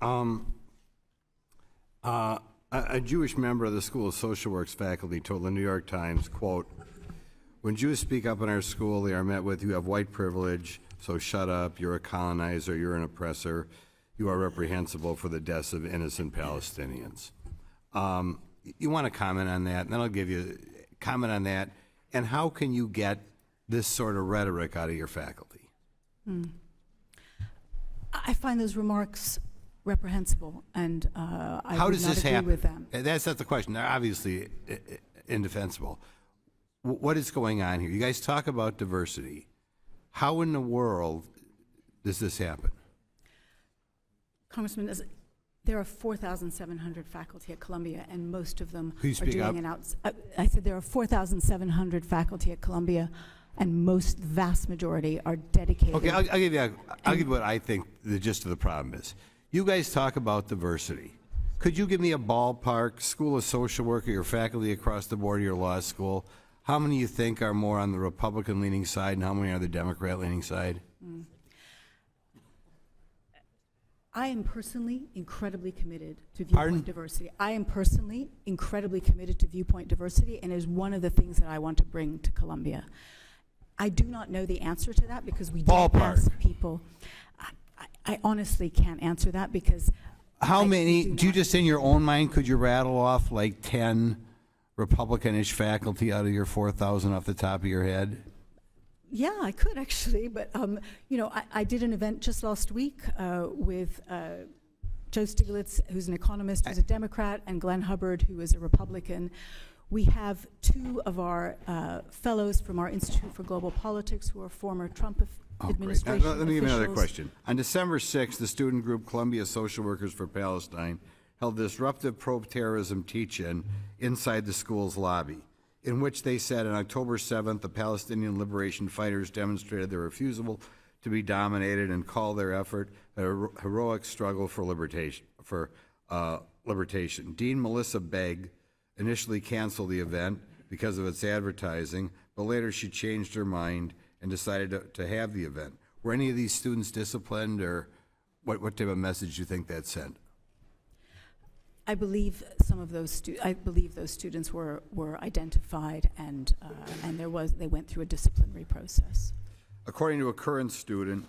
A Jewish member of the School of Social Work's faculty told the New York Times, quote, "When Jews speak up in our school, they are met with, 'You have white privilege, so shut up, you're a colonizer, you're an oppressor, you are reprehensible for the deaths of innocent Palestinians.'" You want to comment on that, and then I'll give you comment on that, and how can you get this sort of rhetoric out of your faculty? I find those remarks reprehensible, and I How would does not this agree happen? with them. That's not the question. They're obviously indefensible. What is going on here? You guys talk about diversity. How in the world does this happen? Congressman, there are 4,700 faculty at Columbia, and most of them Please are speak doing up. I said there are 4,700 faculty at Columbia, and the vast majority are dedicated. Okay, I'll give you what I think the gist of the problem is. You guys talk about diversity. Could you give me a ballpark, School of Social Work, or your faculty across the board of your law school? How many you think are more on the Republican-leaning side, and how many are the Democrat-leaning side? I am personally incredibly committed to Pardon? viewpoint diversity. I am personally incredibly committed to viewpoint diversity, and is one of the things that I want to bring to Columbia. I do not know the answer to that because we don't Ballpark. ask people. I honestly can't answer that because How many, do you not- just in your own mind, could you rattle off like 10 Republican-ish faculty out of your 4,000 off the top of your head? Yeah, I could actually, but I did an event just last week with Joe Stiglitz, who's an economist, who's a Democrat, and Glenn Hubbard, who is a Republican. We have two of our fellows from our Institute for Global Politics who are former Trump administration Now, let me give you another officials. question. On December 6th, the student group Columbia Social Workers for Palestine held disruptive pro-terrorism teach-in inside the school's lobby, in which they said on October 7th, the Palestinian liberation fighters demonstrated their refusal to be dominated and called their effort a heroic struggle for libertation. Dean Melissa Begg initially canceled the event because of its advertising, but later she changed her mind and decided to have the event. Were any of these students disciplined, or what type of message do you think that sent? I believe some of those those students were identified, and they went through a disciplinary process. According to a current student,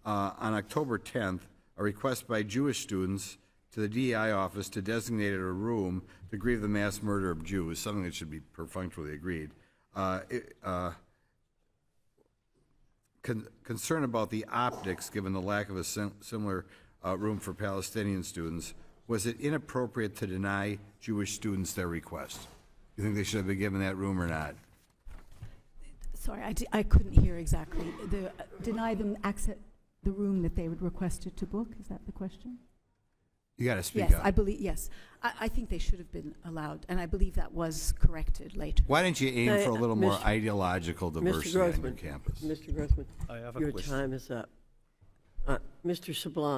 on October 10th, a request by Jewish students to the DEI office to designate a room to grieve the mass murder of Jews, something that should be perfunctorily agreed. Concern about the optics, given the lack of a similar room for Palestinian students, was it inappropriate to deny Jewish students their request? You think they should have been given that room or not? Sorry, I couldn't hear exactly. Deny them access the room that they would requested to book? Is that the question? You got to speak Yes, up. I believe, yes. I think they should have been allowed, and I believe that was corrected later. Why don't you aim for a little more Mr. ideological diversity on your Grothman, campus? Mr. Grothman, I have a your question. time is up. Mr. Sublime.